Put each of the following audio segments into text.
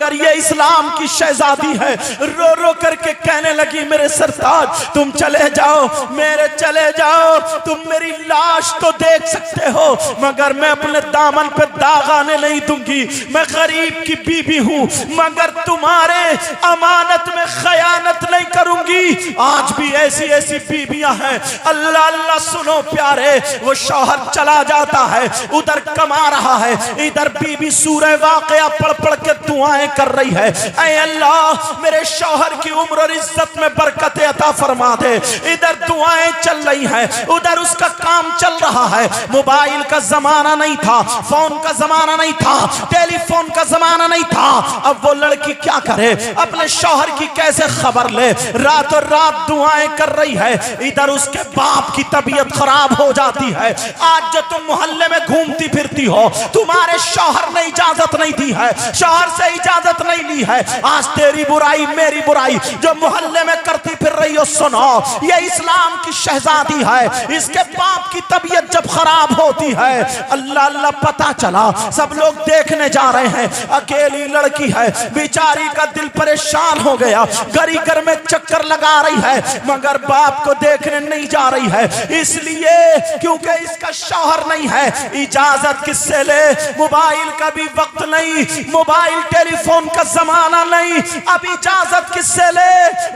اگر یہ اسلام کی شہزادی ہے، رو رو کر کے کہنے لگی میرے سرتاج تم چلے جاؤ، میرے چلے جاؤ، تم میری لاش تو دیکھ سکتے ہو مگر میں اپنے دامن پہ داغ آنے نہیں دوں گی، میں غریب کی بیوی ہوں مگر تمہارے امانت میں خیانت نہیں کروں گی۔ آج بھی ایسی ایسی بیویاں ہیں، اللہ اللہ سنو پیارے، وہ شوہر چلا جاتا ہے، ادھر کما رہا ہے، ادھر بیوی سورہ واقعہ پڑھ پڑھ کے دعائیں کر رہی ہے، اے اللہ میرے شوہر کی عمر اور عزت میں برکت عطا فرما دے۔ ادھر دعائیں چل رہی ہیں، ادھر اس کا کام چل رہا ہے۔ موبائل کا زمانہ نہیں تھا، فون کا زمانہ نہیں تھا، ٹیلی فون کا زمانہ نہیں تھا۔ اب وہ لڑکی کیا کرے، اپنے شوہر کی کیسے خبر لے؟ رات اور رات دعائیں کر رہی ہے، ادھر اس کے باپ کی طبیعت خراب ہو جاتی ہے۔ آج جو تم محلے میں گھومتی پھرتی ہو، تمہارے شوہر نے اجازت نہیں دی ہے، شوہر سے اجازت نہیں لی ہے، آج تیری برائی میری برائی جو محلے میں کرتی پھر رہی ہو، سنو یہ اسلام کی شہزادی ہے، اس کے باپ کی طبیعت جب خراب ہوتی ہے، اللہ اللہ پتہ چلا، سب لوگ دیکھنے جا رہے ہیں، اکیلی لڑکی ہے، بیچاری کا دل پریشان ہو گیا، گھر ہی گھر میں چکر لگا رہی ہے مگر باپ کو دیکھنے نہیں جا رہی ہے، اس لیے کیونکہ اس کا شوہر نہیں ہے۔ اجازت کس سے لے؟ موبائل کا بھی وقت نہیں، موبائل ٹیلی فون کا زمانہ نہیں، اب اجازت کس سے لے؟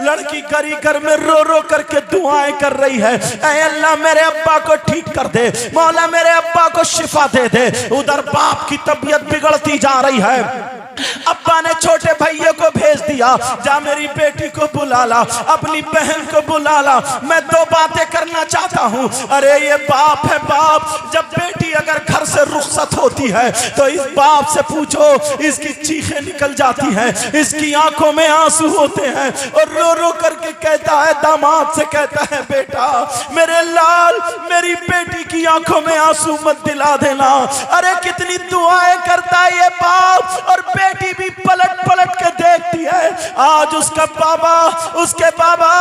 لڑکی گھری گھر میں رو رو کر کے دعائیں کر رہی ہے، اے اللہ میرے ابا کو ٹھیک کر دے، مولا میرے ابا کو شفا دے دے۔ ادھر باپ کی طبیعت بگڑتی جا رہی ہے، ابا نے چھوٹے بھائیے کو بھیج دیا، جا میری بیٹی کو بلا لا، اپنی بہن کو بلا لا، میں دو باتیں کرنا چاہتا ہوں۔ ارے یہ باپ ہے، باپ جب بیٹی اگر گھر سے رخصت ہوتی ہے تو اس باپ سے پوچھو، اس کی چیخیں نکل جاتی ہیں، اس کی آنکھوں میں آنسو ہوتے ہیں اور رو رو کر کے کہتا ہے، داماد سے کہتا ہے بیٹا میرے لال میری بیٹی کی آنکھوں میں آنسو مت دلا دینا۔ ارے کتنی دعائیں کرتا ہے یہ باپ، اور بیٹی بھی پلٹ پلٹ کے دیکھتی ہے۔ آج اس کا بابا، اس کے بابا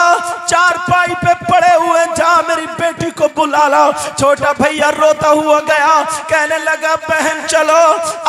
چارپائی پہ پڑے ہوئے، جا میری بیٹی کو بلا لا۔ چھوٹا بھیا روتا ہوا گیا، کہنے لگا بہن چلو،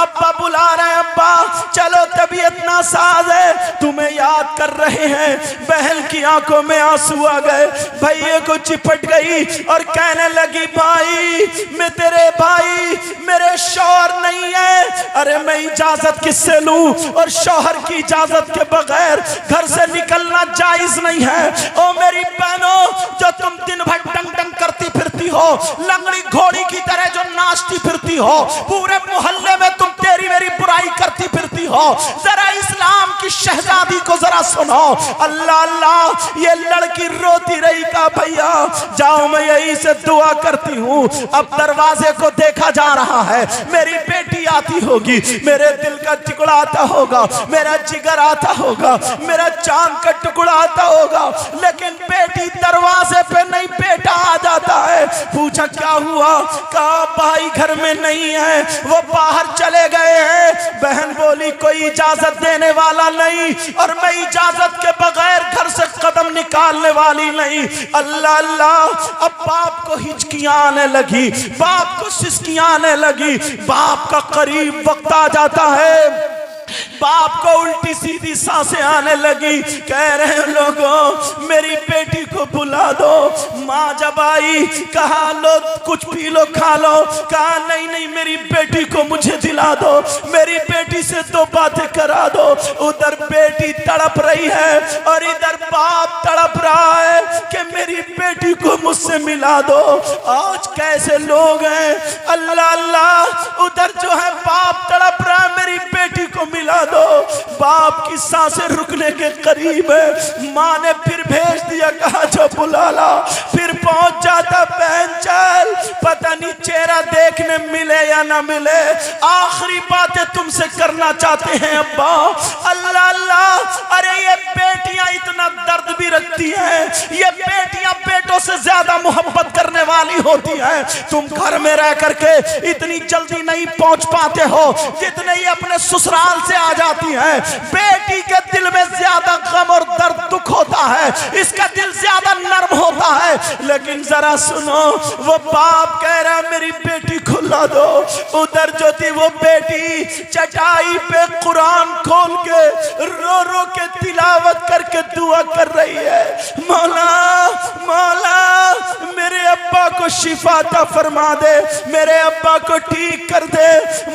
ابا بلا رہے ہیں، ابا چلو طبیعت ناساز ہے، تمہیں یاد کر رہے ہیں۔ بہن کی آنکھوں میں آنسو آ گئے، بھائیے کو چپٹ گئی اور کہنے لگی بھائی میں تیرے بھائی، میرے شوہر نہیں ہے۔ ارے میں اجازت کس سے لوں؟ اور شوہر کی اجازت کے بغیر گھر سے نکلنا جائز نہیں ہے۔ او میری بہنوں جو تم دن بھر ڈنگ ڈنگ کرتی پھرتی ہو، لنگڑی گھوڑی کی طرح جو ناچتی پھرتی ہو، پورے محلے میں تم تیری میری برائی کرتی پھرتی ہو، ذرا اسلام کی شہزادی کو ذرا سنو۔ اللہ اللہ یہ لڑکی روتی رہی، کہا بھیا جاؤ میں یہی سے دعا کرتی ہوں۔ اب دروازے کو دیکھا جا رہا ہے، میری بیٹی آتی ہوگی، میرے دل کا ٹکڑا آتا ہوگا، میرا جگر آتا ہوگا، میرا چاند کا ٹکڑا آتا ہوگا، لیکن بیٹی دروازے پہ نہیں، بیٹا آ جاتا ہے۔ پوچھا کیا ہوا؟ کہا بھائی گھر میں نہیں ہے، وہ باہر چلے گئے ہیں۔ بہن بولی کوئی اجازت دینے والا نہیں، اور میں اجازت کے بغیر گھر سے قدم نکالنے والی نہیں۔ اللہ اللہ اب باپ کو ہچکیاں آنے لگی، باپ کو سسکیاں آنے لگی، باپ کا قریب وقت آ جاتا ہے، باپ کو الٹی سیدھی سانسیں آنے لگی، کہہ رہے ہیں لوگوں میری بیٹی کو بلا دو۔ ماں جب آئی کہا لو کچھ پی لو کھا لو، کہا نہیں نہیں میری بیٹی کو مجھے دلا دو، میری بیٹی سے دو باتیں کرا دو۔ ادھر بیٹی تڑپ رہی ہے اور ادھر باپ تڑپ رہا ہے کہ میری بیٹی کو مجھ سے ملا دو۔ آج کیسے لوگ ہیں، اللہ اللہ ادھر جو ہے باپ تڑپ رہا ہے میری بیٹی کو ملا دو، باپ کی سانسیں رکنے کے قریب ہے۔ ماں نے پھر بھیج دیا، کہا جو بلا لا، پھر پہنچ جاتا بہن چل، پتہ نہیں چہرہ دیکھنے ملے یا نہ ملے، آخری باتیں تم سے کرنا چاہتے ہیں ابا۔ اللہ اللہ ارے یہ بیٹیاں اتنا درد بھی رکھتی ہیں، یہ بیٹیاں بیٹوں سے زیادہ محبت کرنے والی ہوتی ہیں۔ تم گھر میں رہ کر کے اتنی جلدی نہیں پہنچ پاتے ہو جتنے یہ اپنے سسرال سے آ جاتی ہیں۔ بیٹی کے دل میں زیادہ غم اور درد دکھ ہوتا ہے، اس کا دل زیادہ نرم ہوتا ہے، لیکن ذرا سنو وہ باپ کہہ رہا میری بیٹی کو لا دو۔ ادھر جو تھی وہ بیٹی چٹائی پہ قرآن کھول کے رو کے تلاوت کر کے دعا کر رہی ہے، مولا مولا میرے ابا کو شفا عطا فرما دے، میرے ابا کو ٹھیک کر دے،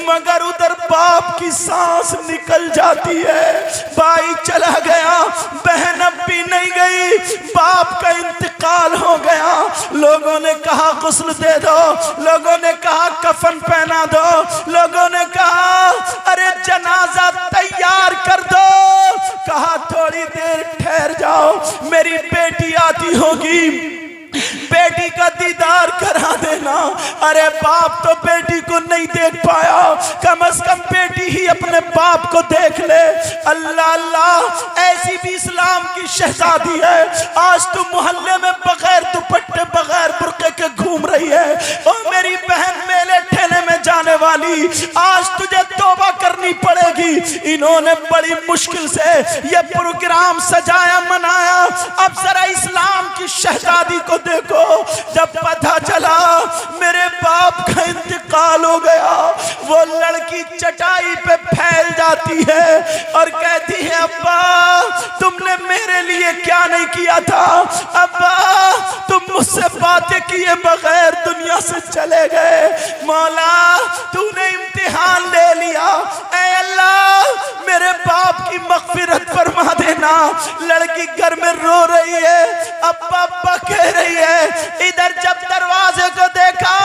مگر ادھر باپ کی سانس نکل جاتی ہے، بھائی چلا گیا، بہن اب بھی نہیں گئی، باپ کا انتقال ہو گیا، لوگوں نے کہا غسل دے دو، لوگوں نے کہا کفن پہنا دو، لوگوں نے کہا ارے جنازہ تیار کر دو، کہا تھوڑی دیر ٹھہر جاؤ، میری بیٹی آتی ہوگی، بیٹی کا دیدار کرا دینا۔ ارے باپ تو بیٹی کو نہیں دیکھ پایا، کم از کم بیٹی ہی اپنے باپ کو دیکھ لے۔ اللہ اللہ، ایسی بھی اسلام کی شہزادی ہے، آج تو محلے میں بغیر دوپٹے بغیر برقعے کے گھوم رہی ہے۔ او میری بہن میلے ٹھیلے میں جانے والی، آج تجھے توبہ کرنی پڑے گی، انہوں نے بڑی مشکل سے یہ پروگرام سجایا منایا، اب ذرا اسلام کی شہزادی کو دیکھو، جب پتہ چلا میرے باپ کا انتقال ہو گیا، وہ لڑکی چٹائی پہ پھیل جاتی ہے اور کہتی ہے ابا تم نے میرے لیے کیا نہیں کیا تھا، ابا تم مجھ سے باتیں کیے بغیر دنیا سے چلے گئے، مولا تو نے امتحان لے لیا، اے اللہ میرے باپ کی مغفرت فرما دینا۔ لڑکی گھر میں رو رہی ہے، ابا ابا کہہ رہی ہے، ادھر جب دروازے کو دیکھا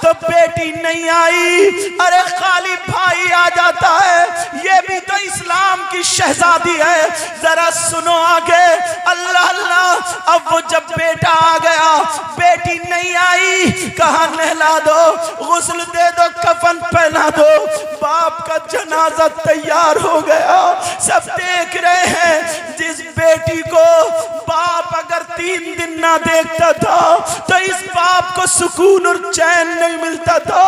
تو بیٹی نہیں آئی، ارے خالی بھائی آ جاتا ہے، یہ بھی تو اسلام کی شہزادی ہے، ذرا سنو آگے۔ اللہ اللہ، اب وہ جب بیٹا آ گیا، بیٹی نہیں آئی، کہا نہلا دو، غسل دے دو، کفن پہنا دو، باپ کا جنازہ تیار ہو گیا، سب دیکھ رہے ہیں، جس بیٹی کو باپ اگر 3 دن نہ دیکھتا تھا تو اس باپ کو سکون اور چین نہیں ملتا تھا،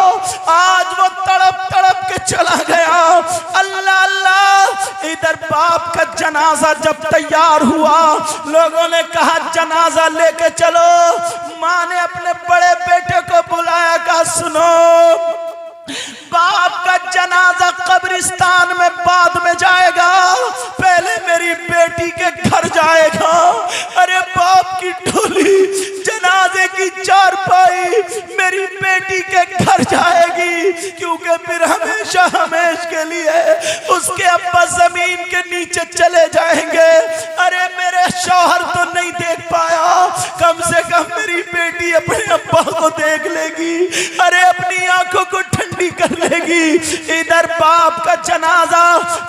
آج وہ تڑپ تڑپ کے چلا گیا۔ اللہ اللہ، ادھر باپ کا جنازہ جب تیار ہوا، لوگوں نے کہا جنازہ لے کے چلو، ماں نے اپنے بڑے بیٹے کو بلایا، کہا سنو باپ کا جنازہ قبرستان میں بعد میں جائے گا، پہلے میری بیٹی کے گھر جائے گا۔ ارے باپ کی ڈھولی، جنازے کی چارپائی میری بیٹی کے گھر جائے گی، کیونکہ پھر ہمیشہ ہمیش کے لیے اس کے ابا زمین کے نیچے چلے جائیں گے۔ ارے میرے شوہر تو نہیں دیکھ پایا، کم سے کم میری بیٹی اپنے ابا کو دیکھ لے گی، ارے اپنی آنکھوں کو ٹھنڈی کر لے گی۔ ادھر باپ کا جنازہ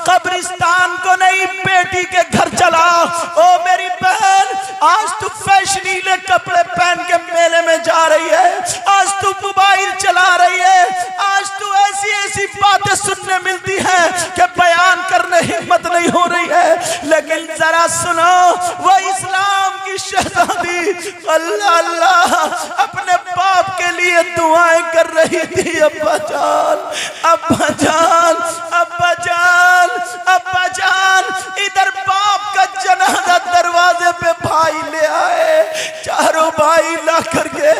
قبرستان کو نہیں، بیٹی کے گھر چلا۔ او میری بہن، آج تو فیشنیلے کپڑے پہن کے میلے میں جا رہی ہے، آج تو موبائل چلا رہی ہے، آج تو ایسی ایسی باتیں سننے ملتی ہیں کہ بیان کرنے ہمت نہیں ہو رہی ہے، لیکن ذرا سنو، وہ اسلام کی شہزادی اللہ اللہ اپنے باپ کے لیے دعائیں کر رہی تھی، ابا جان ابا جان ابا جان ابا جان۔ ادھر باپ کا جنازہ دروازے پہ بھائی لے آئے، چاروں بھائی لا کر کے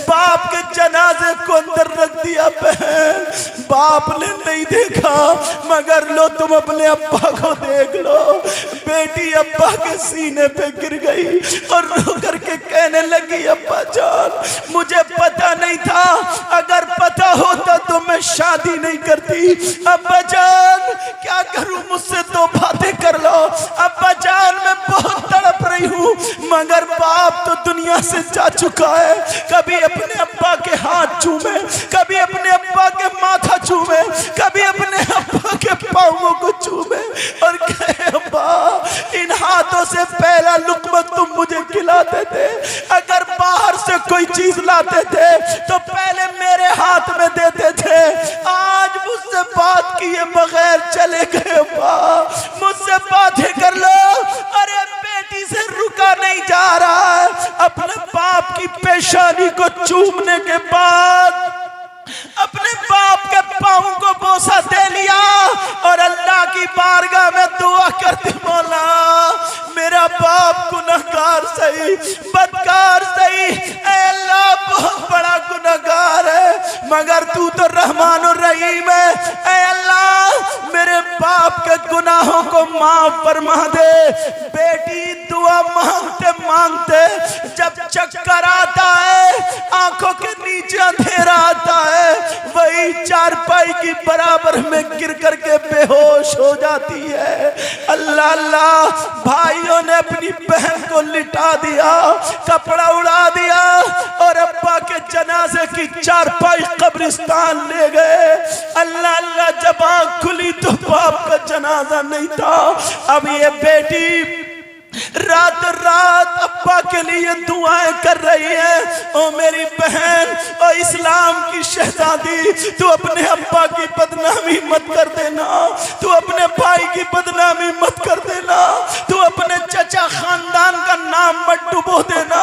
باپ کے جنازے کو اندر رکھ دیا۔ بہن باپ نے نہیں دیکھا، مگر لو تم اپنے ابا کو دیکھ لو۔ بیٹی ابا کے سینے پہ گر گئی اور رو کر کے کہنے لگی ابا جان مجھے پتا نہیں تھا، اگر پتا ہوتا تو میں شادی نہیں کرتی، ابا جان کیا کروں، مجھ سے 2 باتیں کر لو، ابا جان میں بہت تڑپ رہی ہوں، مگر باپ تو دنیا سے جا چکا ہے، کبھی اپنے ابا کے ہاتھ چومے، کبھی اپنے ابا کے ماتھا چومے، کبھی اپنے ابا کے پاؤں کو چومے اور کہے ابا ان ہاتھوں سے پہلا لقمہ تم مجھے کھلاتے تھے، اگر باہر سے کوئی چیز لاتے تھے تو پہلے میرے ہاتھ میں دیتے تھے، آج مجھ سے بات کیے بغیر چلے گئے، مجھ سے باتیں کر لو۔ ارے بیٹی سے رکا نہیں جا رہا ہے، اپنے باپ کی پیشانی کو چومنے کے بعد اپنے باپ کے پاؤں کو بوسہ دے لیا اور اللہ کی بارگاہ میں دعا کرتی، مولا میرا باپ گناہگار صحیح، بدکار صحیح، اے اللہ بہت بڑا گناہگار ہے، مگر تو تو رحمان الرحیم ہے، اے اللہ میرے باپ کے گناہوں کو معاف فرما دے۔ بیٹی دعا مانگتے مانگتے جب چکر آتا ہے، آنکھوں کے نیچے اندھیرا آتا ہے، وہی چارپائی کی برابر میں گر کر کے بے ہوش ہو جاتی ہے۔ اللہ اللہ، بھائیوں نے اپنی بہن کو لٹا دیا، کپڑا اڑا دیا اور ابا کے جنازے کی چارپائی قبرستان لے گئے۔ اللہ اللہ، جب آنکھ کھلی تو باپ کا جنازہ نہیں تھا۔ اب یہ بیٹی رات رات ابا کے لیے دعائیں کر رہی ہے۔ او میری بہن، او اسلام کی شہزادی، تو اپنے ابا کی بدنامی مت کر دینا، تو اپنے بھائی کی بدنامی مت کر دینا، تو اپنے چچا خاندان کا نام مت ڈبو دینا۔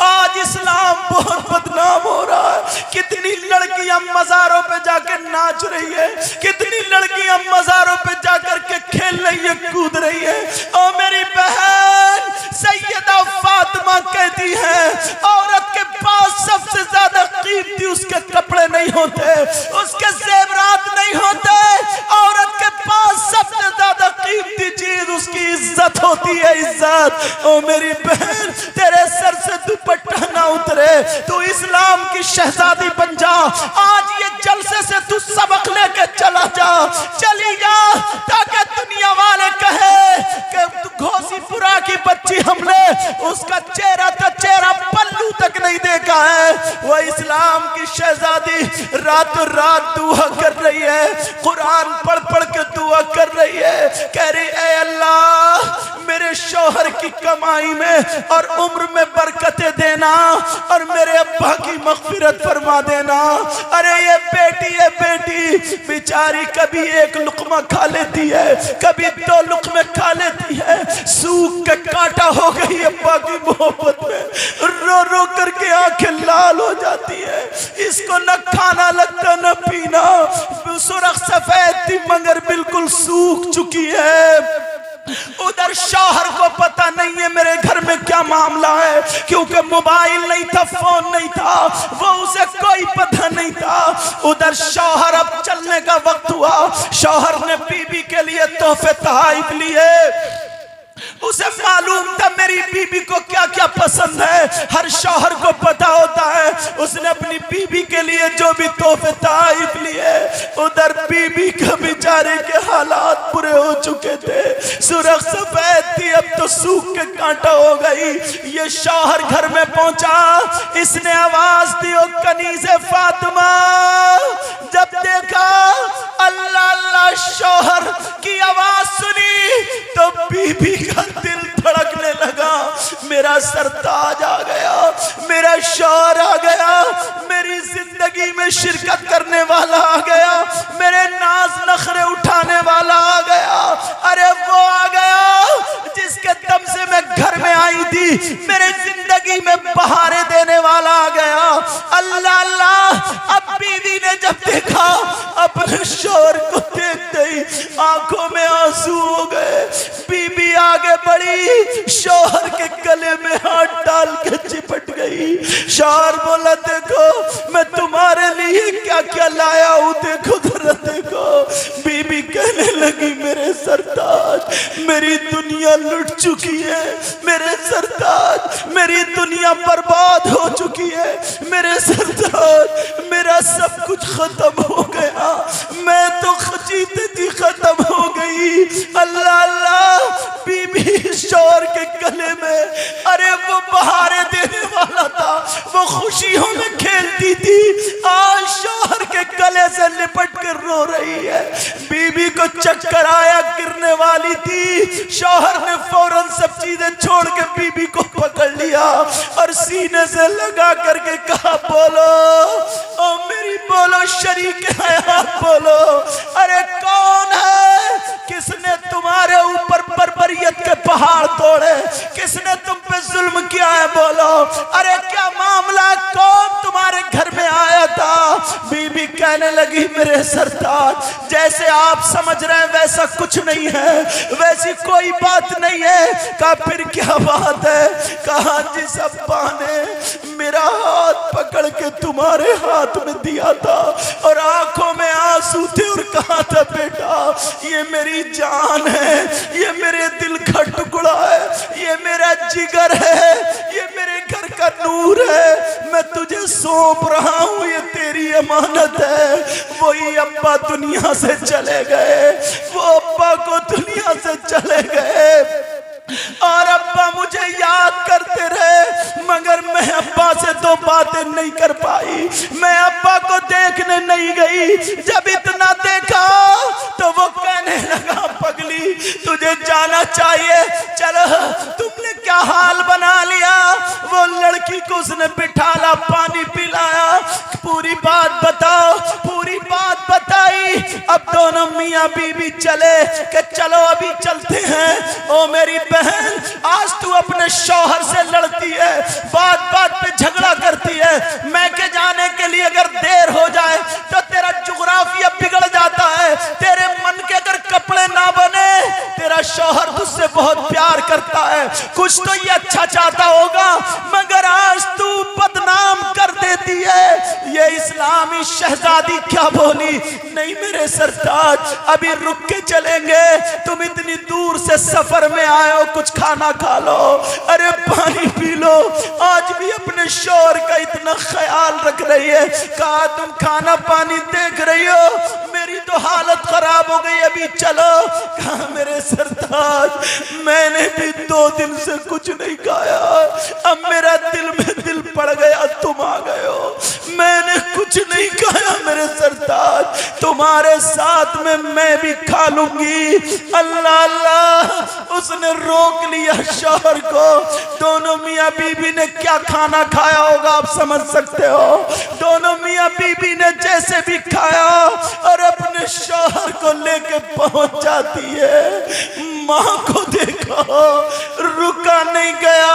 آج اسلام بہت بدنام ہو رہا ہے۔ کتنی لڑکیاں مزاروں پہ جا کے ناچ رہی ہے، کتنی لڑکیاں مزاروں پہ جا کر کے کھیل رہی ہے، کود رہی ہے۔ او میری بہن، سیدہ فاطمہ کہتی ہے عورت کے پاس سب سے زیادہ قیمتی اس کے کپڑے نہیں ہوتے، اس کے زیورات نہیں ہوتے، عورت کے پاس سب سے زیادہ قیمتی چیز اس کی عزت ہوتی ہے، عزت۔ او میری بہن، تیرے سر سے دوپٹہ نہ اترے، تو اسلام کی شہزادی بن جا۔ آج یہ جلسے سے تو سبق لے کے چلا جا، چلی جا، تاکہ دنیا والے کہے کہ گھوسی پورا کی بچی ہم نے اس کا چہرہ تا چہرہ پلو تک نہیں دیکھا ہے۔ وہ اسلام کی شہزادی رات رات دعا کر رہی ہے، قرآن پڑھ پڑھ کے دعا کر رہی ہے، کہہ رہی اے اللہ میرے شوہر کی کمائی میں اور عمر میں برکتیں دینا اور میرے ابا کی مغفرت فرما دینا۔ ارے یہ بیٹی بیچاری کبھی ایک لقمہ کھا لیتی ہے، کبھی دو لقمے کھا لیتی ہے، سوکھ کے کانٹا ہو گئی ابا کی محبت میں، رو رو کر کے آنکھیں لال ہو جاتی ہے۔ اس کو نہ کھانا لگتا نہ پینا، سرخ سفید تھی مگر بالکل سوکھ چکی ہے۔ ادھر شوہر کو پتہ نہیں ہے میرے گھر میں کیا معاملہ ہے، کیونکہ موبائل نہیں تھا، فون نہیں تھا، وہ اسے کوئی پتہ نہیں تھا۔ ادھر شوہر اب چلنے کا وقت ہوا، شوہر نے بیوی کے لیے تحفے تحائف لیے۔ اسے معلوم تھا میری بیوی کو کیا کیا پسند ہے، ہر شوہر کو پتہ ہوتا ہے۔ اس نے اپنی بیوی کے لیے جو بھی تحفے تحائف لیے، ادھر بیوی کا بیچارے کے حالات برے ہو چکے تھے، سرخ سفید تھی اب تو سوکھ کے کانٹا ہو گئی۔ یہ شوہر گھر میں پہنچا، اس نے آواز دی او کنیز فاطمہ۔ جب دیکھا اللہ اللہ شوہر کی آواز سنی تو بیوی کا دل دھڑکنے لگا، میرا سرتاج آ گیا، میرا شوہر آ گیا، میری زندگی میں شرکت کرنے والا آ گیا، میرے ناز نخرے اٹھانے والا آ گیا۔ ارے وہ آ گیا جس کے دم سے میں گھر میں آئی تھی، میرے زندگی میں بہاریں دینے والا آ گیا۔ اللہ اللہ، اب بیوی نے جب دیکھا اپنے شوہر کو دیکھتے ہی آنکھوں میں آنسو ہو گئے۔ بیوی آگے بڑھی، شوہر کے گلے میں ہاتھ ڈال کے چپٹ گئی۔ شوہر بولا دیکھو میں تمہارے لیے کیا کیا لایا ہوں، دیکھو ذرا دیکھو۔ بیوی کہنے لگی میرے سرتاج میری دنیا لٹ چکی ہے، میرے سرتاج میری دنیا برباد ہو چکی ہے، میرے سرتاج میرا سب کچھ ختم ہو گیا، میں تو خچیتے تھی ختم ہو گئی۔ اللہ اللہ، بی بی شوہر کے گلے میں، ارے وہ بہاریں دینے والا تھا، وہ خوشیوں میں کھیلتی تھی، آج شوہر کے گلے سے لپٹ کر رو رہی ہے۔ بی بی کو چکر آیا، گرنے والی تھی، شوہر نے فوراً سب چیزیں چھوڑ کے بی بی کو پکڑ لیا اور سینے سے لگا کر کے کہا بولو او میری، بولو شریک حیات بولو، ارے کون ہے کس نے تمہارے اوپر بربریت کے پہاڑ توڑے، کس نے تم پہ ظلم کیا ہے، بولو ارے کیا معاملہ، کون تمہارے گھر میں آیا تھا؟ بی بی کہنے لگی میرے سرتاج جیسے آپ سمجھ رہے ہیں ویسا کچھ نہیں ہے، ویسی کوئی بات نہیں ہے۔ کہا پھر کیا بات ہے؟ کہا جس ابا نے میرا ہاتھ پکڑ کے تمہیں تمہارے ہاتھ میں دیا تھا اور آنکھوں میں آنسو تھے اور کہا تھا بیٹا یہ میری جان ہے، یہ میرے دل کا ٹکڑا ہے، یہ میرا جگر ہے، یہ میرے گھر کا نور ہے، میں تجھے سونپ رہا ہوں، یہ تیری امانت ہے۔ وہی ابا دنیا سے چلے گئے، وہ ابا کو دنیا سے چلے گئے اور ابا مجھے یاد کرتے رہے، مگر میں ابا سے دو باتیں نہیں کر پائی۔ میں ابا کو دیکھنے نہیں گئی، جب اتنا دیکھا تو وہ کہنے لگا پگلی تجھے جانا چاہیے، چلو تم نے کیا حال بنا لیا۔ وہ لڑکی کو اس نے بٹھالا، پانی پلایا، پوری بات بتاؤ، پوری بات بتائی۔ اب دونوں میاں بیوی چلے کہ چلو ابھی چلتے ہیں۔ او میری بہن، آج تو اپنے شوہر سے لڑتی ہے، بات بات پہ جھگڑا کرتی ہے، میں کے جانے کے لیے اگر دیر ہو جائے تو تیرا جغرافیہ بگڑ جاتا ہے، تیرے من کے اگر کپڑے نہ بنے، تیرا شوہر تجھ سے بہت پیار کرتا ہے، کچھ تو یہ اچھا چاہتا ہوگا، مگر آج تو بدنام کر دیتی ہے۔ یہ اسلامی شہزادی کیا بولی؟ نہیں میرے سرتاج، ابھی رک کے چلیں گے، تم اتنی دور سے سفر میں آئے ہو، کچھ کھانا کھا لو، ارے پانی پی لو۔ آج بھی اپنے شوہر کا اتنا خیال رکھ رہی ہے، کہا تم کھانا پانی دیکھ رہی ہو، میری تو حالت خراب ہو گئی، ابھی چلو۔ کہا میرے سرتاج میں نے بھی 2 دن سے کچھ نہیں کھایا، اب میرا دل میں دل پڑ گیا، تم آ گئے ہو، میں نے کچھ نہیں کھایا میرے سرتاج، تمہارے ساتھ میں بھی کھا لوں گی۔ اللہ اللہ، اس نے روک لیا شوہر کو۔ دونوں میاں بیوی نے کیا کھانا کھایا ہوگا آپ سمجھ سکتے ہو۔ دونوں میاں بیوی نے جیسے بھی کھایا اور اپنے شوہر کو لے کے پہنچ جاتی ہے۔ ماں کو دیکھا، رکا نہیں گیا،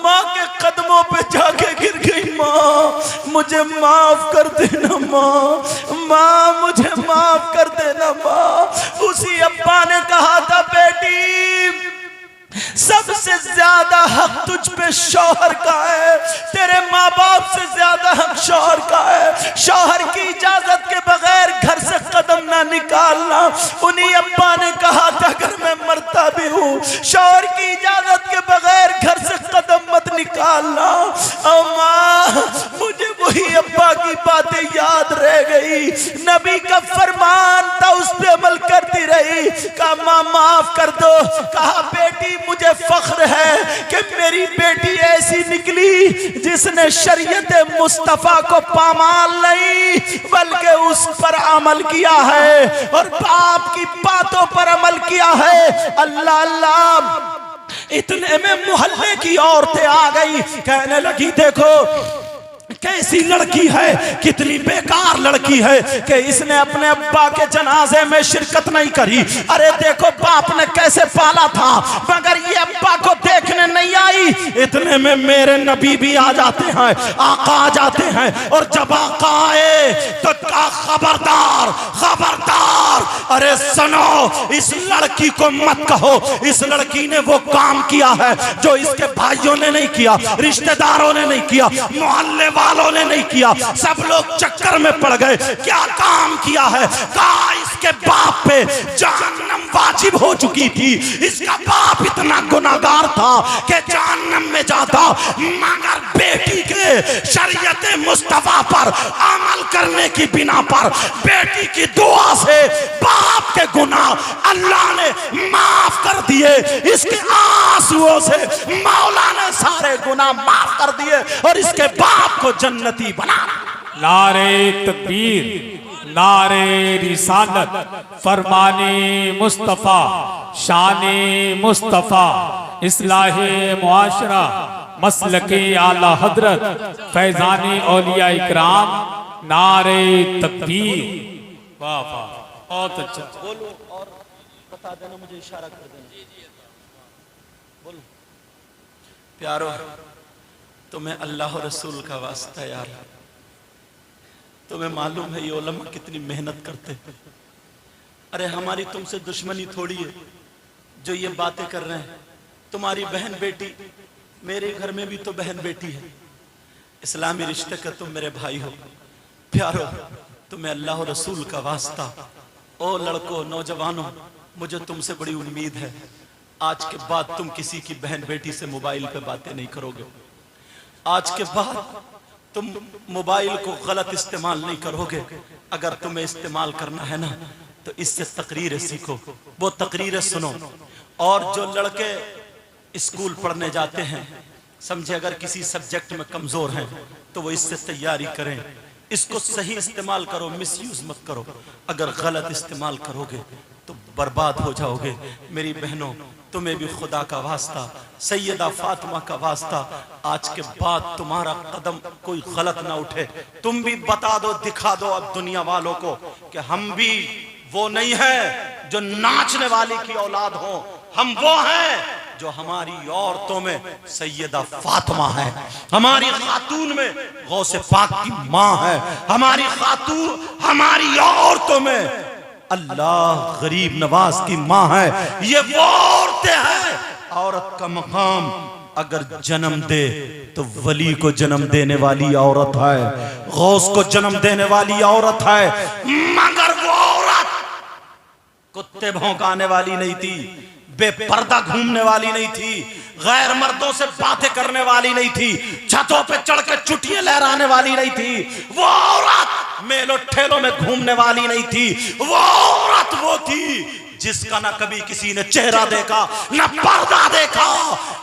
ماں کے قدموں پہ جا کے گر گئی، ماں مجھے معاف کر دینا، ماں مجھے معاف کر دینا ماں۔ اسی ابا نے کہا تھا بیٹی سب سے زیادہ حق تجھ پہ شوہر کا ہے، تیرے ماں باپ سے زیادہ حق شوہر کا ہے، شوہر کی اجازت کے بغیر گھر سے قدم نہ نکالنا۔ انہی ابا نے کہا تھا اگر میں مرتا بھی ہوں شوہر کی اجازت کے بغیر گھر سے قدم مت نکالنا۔ او ماں مجھے وہی ابا کی باتیں یاد رہ گئی، نبی کا فرمان تھا اس پہ عمل کرتی رہی۔ کہا ماں معاف کر دو، کہا بیٹی مجھے فخر ہے کہ میری بیٹی ایسی نکلی جس نے شریعت مصطفیٰ کو پامال نہیں بلکہ اس پر عمل کیا ہے اور باپ کی باتوں پر عمل کیا ہے۔ اللہ اللہ، اتنے میں محلے کی عورتیں آ گئی، کہنے لگی دیکھو کیسی لڑکی ہے، کتنی بیکار لڑکی ہے کہ اس نے اپنے ابا کے جنازے میں شرکت نہیں کری۔ ارے دیکھو باپ نے کیسے پالا تھا مگر یہ ابا کو دیکھنے نہیں آئی۔ اتنے میں میرے نبی بھی آ جاتے ہیں، آقا آ جاتے ہیں، اور جب آقا آئے تو خبردار خبردار، ارے سنو اس لڑکی کو مت کہو، اس لڑکی نے وہ کام کیا ہے جو اس کے بھائیوں نے نہیں کیا، رشتہ داروں نے نہیں کیا، محلے والوں نے نہیں کیا، سب لوگ چکر میں پڑ گئے۔ کیا کام کیا ہے؟ کہا اس کے باپ پہ جہنم واجب ہو چکی تھی، اس کا باپ اتنا گناہگار تھا کہ جہنم میں جاتا، مگر بیٹی کے شریعت مصطفیٰ پر عمل کرنے کی بنا پر بیٹی کی دعا سے باپ کے گناہ اللہ نے معاف کر دیے، اس کے آنسوؤں سے مولا نے سارے گناہ معاف کر دیے اور اس کے باپ کو جنتی بنا۔ نعرہ تکبیر، نعرہ رسالت، فرمان مصطفیٰ، شان مصطفیٰ، اصلاح معاشرہ، مسلک اعلی حضرت، فیضان اولیاء اکرام، نعرہ تکبیر۔ واہ واہ، بہت اچھا۔ بولو اور بتا دینا، مجھے اشارہ کر دینا۔ بولو پیارو، تمہیں اللہ و رسول کا واسطہ یار، تمہیں معلوم ہے یہ علماء کتنی محنت کرتے ہیں۔ ارے ہماری تم سے دشمنی تھوڑی ہے جو یہ باتیں کر رہے ہیں، تمہاری بہن بیٹی، میرے گھر میں بھی تو بہن بیٹی ہے، اسلامی رشتے کا تم میرے بھائی ہو، پیارو، تمہیں اللہ و رسول کا واسطہ، او لڑکوں، نوجوانوں، مجھے تم سے بڑی امید ہے، آج کے بعد تم کسی کی بہن بیٹی سے موبائل پہ باتیں نہیں کرو گے، آج کے بعد تم موبائل کو غلط استعمال نہیں کرو گے، اگر تمہیں استعمال کرنا ہے نا تو اس سے تقریریں سیکھو، وہ تقریریں سنو، اور جو لڑکے اسکول پڑھنے جاتے ہیں، سمجھے اگر کسی سبجیکٹ میں کمزور ہیں تو وہ اس سے تیاری کریں، اس کو صحیح استعمال کرو، مس یوز مت کرو، اگر غلط استعمال کرو گے تو برباد ہو جاؤ گے۔ میری بہنوں، تمہیں بھی خدا کا واسطہ، سیدہ فاطمہ کا واسطہ، آج کے بعد تمہارا قدم کوئی غلط نہ اٹھے، تم بھی بتا دو، دکھا دو اب دنیا والوں کو کہ ہم بھی وہ نہیں ہیں جو ناچنے والی کی اولاد ہوں، ہم وہ ہیں جو ہماری عورتوں میں سیدہ فاطمہ ہے، ہماری خاتون میں غوث پاک کی ماں ہے، ہماری خاتون ہماری عورتوں میں اللہ غریب نواز کی ماں ہے، یہ وہ عورتیں ہیں۔ عورت کا مقام اگر جنم دے تو ولی کو جنم دینے والی عورت ہے، غوث کو جنم دینے والی عورت ہے، مگر وہ عورت کتے بھونکانے والی نہیں تھی، بے پردہ گھومنے والی نہیں تھی، غیر مردوں سے باتیں کرنے والی نہیں تھی، چھتوں پہ چڑھ کے چٹیاں لہرانے والی نہیں تھی، وہ عورت میلوں ٹھیلوں میں گھومنے والی نہیں تھی، وہ عورت وہ تھی جس کا نہ کبھی کسی نے چہرہ دیکھا نہ پردہ دیکھا۔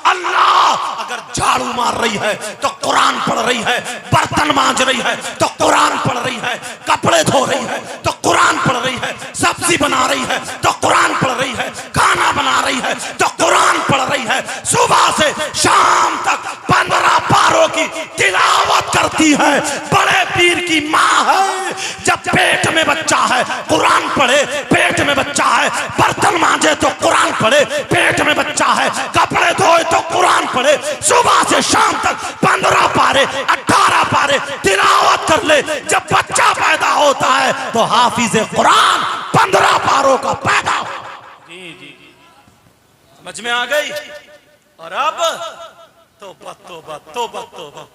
اللہ اگر جھاڑو مار رہی ہے تو قرآن پڑھ رہی ہے، برتن مانج رہی ہے تو قرآن پڑھ رہی ہے، کپڑے دھو رہی ہے تو قرآن پڑھ رہی ہے، سبزی بنا رہی ہے تو قرآن پڑھ رہی ہے، کھانا بنا رہی ہے تو قرآن پڑھ رہی ہے، صبح سے شام تک 15 پاروں کی تلاوت کرتی ہے، بڑے پیر کی ماں ہے، جب پیٹ میں بچہ ہے قرآن پڑھے، پیٹ میں بچہ ہے برتن مانجے تو قرآن پڑھے، پیٹ میں بچہ ہے کپڑے دھوئے تو قرآن پڑھے، صبح سے شام تک 15 پارے 18 پارے تلاوت کر لے، جب بچہ پیدا ہوتا ہے تو حافظ قرآن 15 پاروں کا پیدا ہو۔ سمجھ میں آ گئی؟ اور اب توبہ توبہ توبہ توبہ،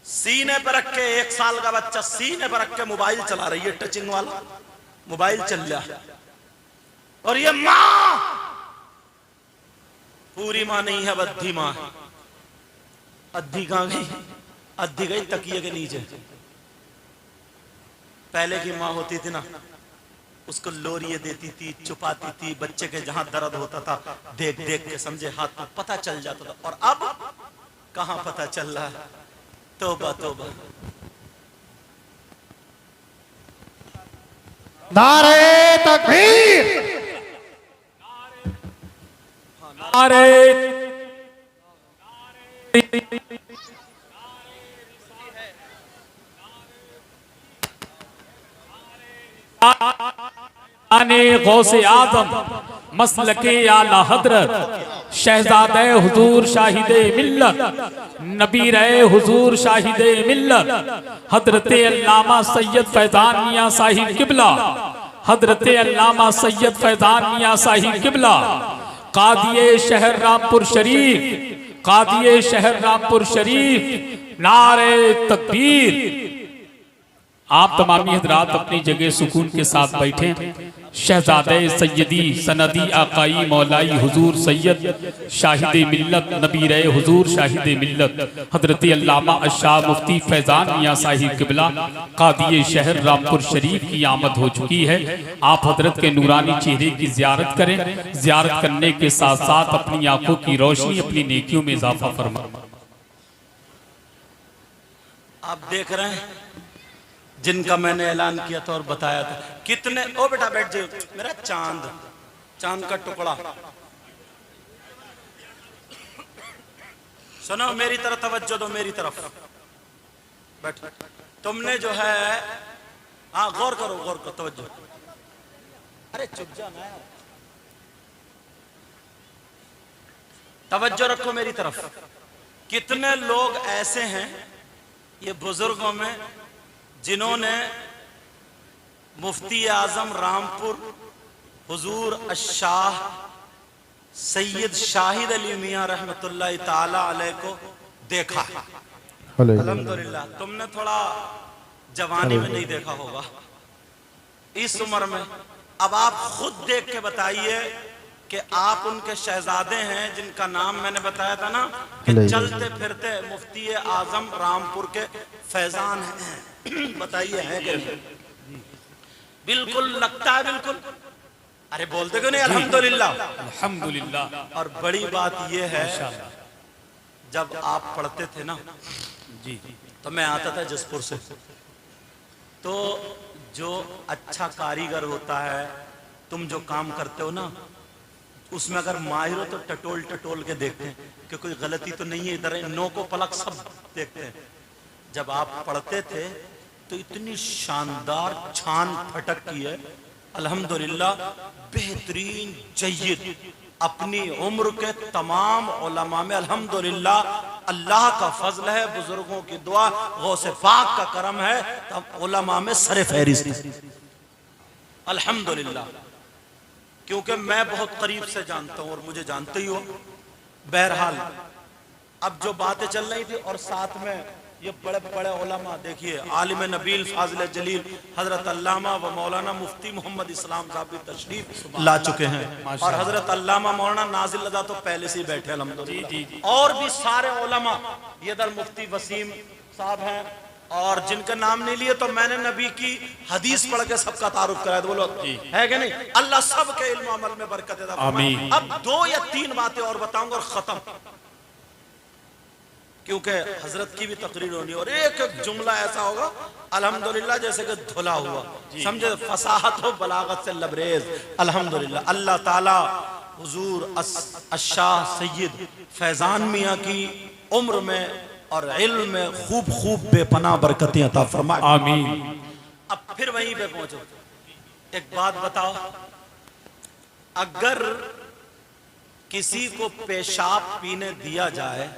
سینے پر رکھ کے 1 سال کا بچہ سینے پر رکھ کے موبائل چلا رہی ہے، ٹچنگ والا موبائل چل رہا ہے، اور یہ ماں پوری ماں نہیں ہے، ادھی ماں ہے۔ ادھی کہاں گئی؟ ادھی گئی تکیے کے نیچے۔ پہلے کی ماں ہوتی تھی نا، اس کو لوریے دیتی تھی، چھپاتی تھی، بچے کے جہاں درد ہوتا تھا دیکھ دیکھ کے سمجھے ہاتھ میں پتہ چل جاتا تھا، اور اب کہاں پتہ چل رہا ہے؟ توبہ توبہ۔ نعرہ تکبیر، غوث اعظم مسلک اعلی حضرت شہزادہ حضور شاہد ملت نبی رہے حضور شاہد ملت حضرت علامہ سید فیضان میاں صاحب قبلہ، حضرت علامہ سید فیضان میاں صاحب قبلہ، قاضی شہر رامپور شریف، قاضی شہر رامپور شریف، نعرہ تکبیر۔ آپ تمامی حضرات اپنی جگہ سکون کے ساتھ بیٹھیں۔ شہزادہ سیدی سندی آقائی مولائی حضور سید شاہد ملت نبی رہے حضور شاہد ملت حضرت علامہ الشاہ مفتی فیضان میاں صاحب قبلہ قاضی شہر رامپور شریف کی آمد ہو چکی ہے۔ آپ حضرت کے نورانی چہرے کی زیارت کریں، زیارت کرنے کے ساتھ ساتھ اپنی آنکھوں کی روشنی اپنی نیکیوں میں اضافہ فرمائیں۔ آپ دیکھ رہے ہیں جن کا میں نے اعلان کیا تھا اور بتایا تھا، کتنے، او بیٹا بیٹھ جائے، میرا چاند، چاند کا ٹکڑا، سنو میری طرف توجہ دو، میری طرف بیٹھ، تم نے جو ہے، ہاں غور کرو غور کرو، توجہ، ارے چپ جانا ہے، توجہ رکھو میری طرف۔ کتنے لوگ ایسے ہیں یہ بزرگوں میں جنہوں نے مفتی اعظم رامپور حضور الشاہ سید شاہد علی میاں رحمت اللہ تعالی علیہ کو دیکھا ہے، الحمدللہ تم نے تھوڑا جوانی میں نہیں دیکھا ہوگا، اس عمر میں اب آپ خود دیکھ کے بتائیے کہ آپ ان کے شہزادے ہیں جن کا نام میں نے بتایا تھا نا کہ چلتے پھرتے مفتی اعظم رامپور کے فیضان ہیں، بتائیے ہیں کہ نہیں؟ بالکل لگتا ہے، بالکل، ارے بولتے کیوں نہیں الحمدللہ؟ الحمدللہ۔ اور بڑی بات یہ ہے جب آپ پڑھتے تھے نا تو میں آتا تھا جس پور سے، تو جو اچھا کاریگر ہوتا ہے، تم جو کام کرتے ہو نا اس میں اگر ماہر ہو تو ٹٹول ٹٹول کے دیکھتے ہیں کہ کوئی غلطی تو نہیں ہے، ادھر نو کو پلک سب دیکھتے ہیں۔ جب آپ پڑھتے تھے تو اتنی شاندار چھان پھٹک کی ہے الحمدللہ، بہترین جید، اپنی عمر کے تمام علماء میں الحمدللہ اللہ کا فضل ہے، بزرگوں کی دعا، غوث پاک کا کرم ہے، علماء میں سر فہرست الحمدللہ، کیونکہ میں بہت قریب سے جانتا ہوں اور مجھے جانتے ہی ہو۔ بہرحال اب جو باتیں چل رہی تھی اور ساتھ میں یہ بڑے بڑے علماء دیکھیے، عالم نبیل فاضل جلیل حضرت علامہ و مولانا مفتی محمد اسلام صاحب بھی تشریف لا چکے ہیں، اور حضرت علامہ مولانا نازل رضا تو پہلے سے ہی بیٹھے الحمدللہ، اور بھی سارے علماء، یہ در مفتی وسیم صاحب ہیں، اور جن کا نام نہیں لیے تو میں نے نبی کی حدیث پڑھ کے سب کا تعارف کرایا، تو بولو ہے کہ نہیں؟ اللہ سب کے علم و عمل میں برکت عطا فرمائے۔ اب 2 یا 3 باتیں اور بتاؤں گا اور ختم، کیونکہ حضرت کی بھی تقریر ہونی اور ایک ایک جملہ ایسا ہوگا الحمدللہ جیسے کہ دھلا ہوا، سمجھے، فصاحت و بلاغت سے لبریز الحمدللہ۔ اللہ تعالی حضور الشاہ سید فیضان میاں کی عمر میں اور علم میں خوب خوب بے پناہ برکتیں عطا فرمائے، آمین۔ اب پھر وہیں پہ پہنچو، ایک بات بتاؤ، اگر کسی کو پیشاب پینے دیا جائے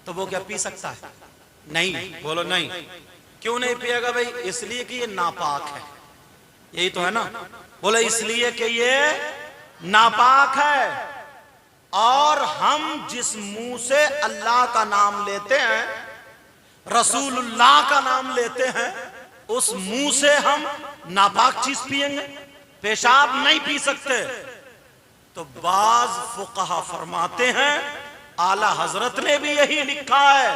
تو وہ کیا پی سکتا ہے؟ نہیں، بولو نہیں۔ کیوں نہیں پیے گا بھائی؟ اس لیے کہ یہ ناپاک ہے، یہی تو ہے نا، بولو اس لیے کہ یہ ناپاک ہے، اور ہم جس منہ سے اللہ کا نام لیتے ہیں، رسول اللہ کا نام لیتے ہیں، اس منہ سے ہم ناپاک چیز پیئیں گے؟ پیشاب نہیں پی سکتے۔ تو بعض فقہا فرماتے ہیں، اعلی حضرت نے بھی یہی لکھا ہے،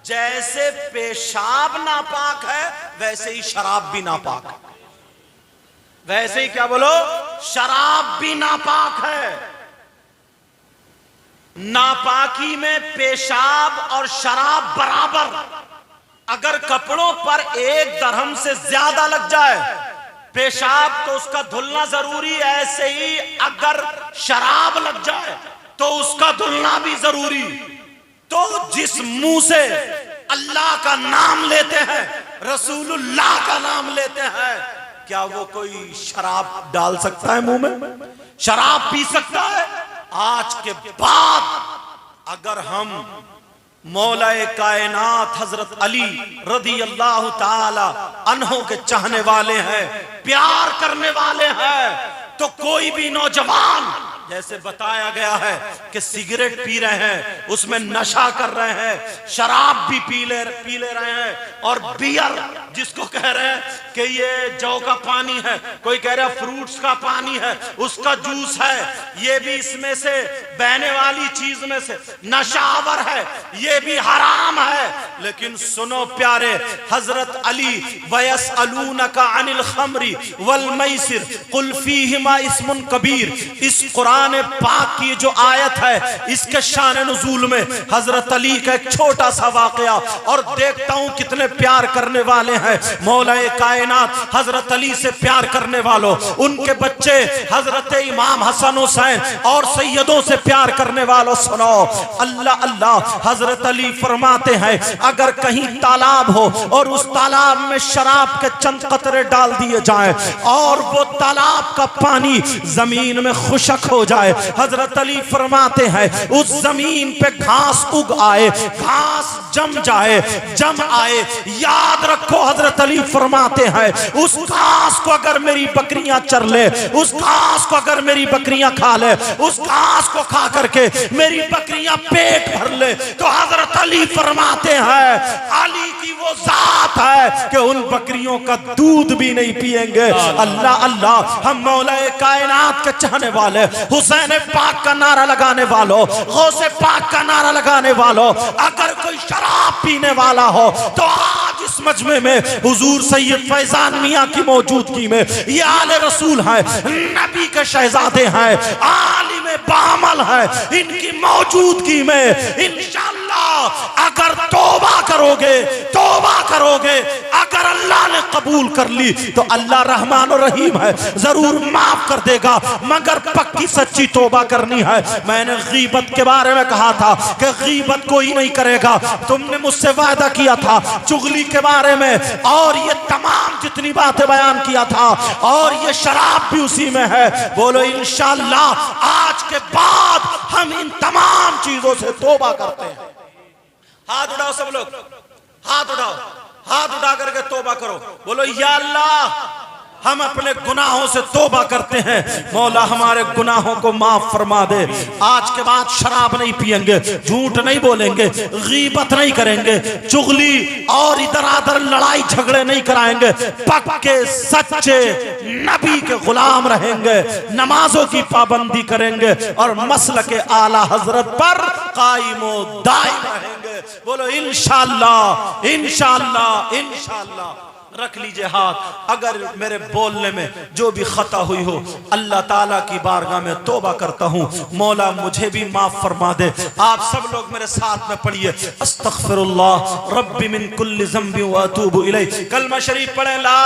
جیسے پیشاب ناپاک ہے ویسے ہی شراب بھی ناپاک ہے، ویسے ہی کیا بولو، شراب بھی ناپاک ہے۔ ناپاکی میں پیشاب اور شراب برابر، اگر کپڑوں پر 1 درہم سے زیادہ لگ جائے پیشاب تو اس کا دھلنا ضروری ہے، ایسے ہی اگر شراب لگ جائے تو اس کا دھلنا بھی ضروری۔ تو جس منہ سے اللہ کا نام لیتے ہیں، رسول اللہ کا نام لیتے ہیں، کیا وہ کوئی شراب ڈال سکتا ہے منہ میں؟ شراب پی سکتا ہے؟ آج کے بعد اگر ہم مولا کائنات حضرت علی رضی اللہ تعالی عنہ کے چاہنے والے ہیں، پیار کرنے والے ہیں، تو کوئی بھی نوجوان جیسے بتایا گیا ہے کہ سگریٹ پی رہے ہیں، اس میں نشہ کر رہے ہیں، شراب بھی پی لے رہے ہیں، اور بیئر جس کو کہہ رہے ہیں کہ یہ جو کا پانی ہے، کوئی کہہ رہا ہے فروٹس کا پانی ہے، اس کا جوس ہے، یہ بھی اس میں سے بہنے والی چیز میں سے نشہ آور ہے، یہ بھی حرام ہے۔ لیکن سنو پیارے، حضرت علی وَيَسْأَلُونَكَ عَنِ الْخَمْرِ وَالْمَيْسِرِ قُلْ فِيهِمَا اسْمٌ كَبِيرٌ، اس قرآن پاک کی جو آیت ہے اس کے شان نزول میں حضرت علی کا ایک چھوٹا سا واقعہ، اور دیکھتا ہوں کتنے پیار کرنے والے ہیں مولا کائنات حضرت علی سے پیار کرنے والوں، ان کے بچے حضرت امام حسن حسین اور سیدوں سے پیار کرنے والوں، سنو اللہ اللہ، حضرت علی فرماتے ہیں اگر کہیں تالاب ہو اور اس تالاب میں شراب کے چند قطرے ڈال دیے جائیں اور وہ تالاب کا پانی زمین میں خشک ہو جائے. حضرت علی فرماتے ہیں اس زمین پہ گھاس اگ آئے, گھاس جم جائے, جم آئے, یاد رکھو حضرت علی فرماتے ہیں اس گھاس کو اگر میری بکریاں چر لے, اس گھاس کو اگر میری بکریاں کھا لے, اس گھاس کو کھا کر کے میری بکریاں پیٹ بھر لے, تو حضرت علی فرماتے ہیں علی کی وہ ذات ہے کہ ان بکریوں کا دودھ بھی نہیں پیئیں گے. اللہ اللہ, ہم مولا کائنات کے چاہنے والے, حسین پاک کا نعرہ لگانے والوں, غوث پاک کا نعرہ لگانے والوں, اگر کوئی شراب پینے والا ہو تو آج اس مجمع میں حضور سید فیضان میاں کی موجودگی میں یہ آل رسول ہیں, نبی کے شہزادے ہیں, عالم بعمل ہیں, ان کی موجودگی میں انشاءاللہ اگر توبہ کرو گے, توبہ کرو گے, اگر اللہ نے قبول کر لی تو اللہ رحمان و رحیم ہے, ضرور معاف کر دے گا, مگر پکی سچی توبہ کرنی ہے. میں نے غیبت کے بارے میں کہا تھا کہ غیبت کوئی نہیں کرے گا, تم نے مجھ سے وعدہ کیا تھا چغلی کے بارے میں, اور یہ تمام جتنی باتیں بیان کیا تھا, اور یہ شراب بھی اسی میں ہے. بولو انشاءاللہ آج کے بعد ہم ان تمام چیزوں سے توبہ کرتے ہیں. ہاتھ اٹھاؤ سب لوگ, ہاتھ اٹھاؤ, ہاتھ اٹھا کر کے توبہ کرو. بولو یا اللہ ہم اپنے گناہوں سے توبہ کرتے ہیں, مولا ہمارے گناہوں کو معاف فرما دے. آج کے بعد شراب نہیں پئیں گے, جھوٹ نہیں بولیں گے, غیبت نہیں کریں گے, چغلی اور ادھر ادھر لڑائی جھگڑے نہیں کرائیں گے, پکے سچے نبی کے غلام رہیں گے, نمازوں کی پابندی کریں گے, اور مسلک اعلی حضرت پر قائم و دائم رہیں گے. بولو انشاءاللہ انشاءاللہ انشاءاللہ. رکھ لیجئے ہاتھ. اگر میرے بولنے میں جو بھی خطا ہوئی ہو اللہ تعالیٰ کی بارگاہ میں توبہ کرتا ہوں, مولا مجھے بھی معاف فرما دے. آپ سب لوگ میرے ساتھ میں پڑھیے استغفر اللہ ربی من کل ذنب واتوب الیہ. کلمہ شریف پڑھیں لا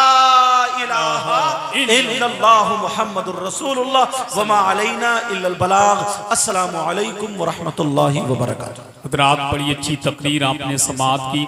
الہ الا اللہ محمد الرسول اللہ وما علینا الا البلاغ. السلام علیکم ورحمۃ اللہ وبرکاتہ. حضرات بڑی اچھی تقریر آپ نے سماعت کی.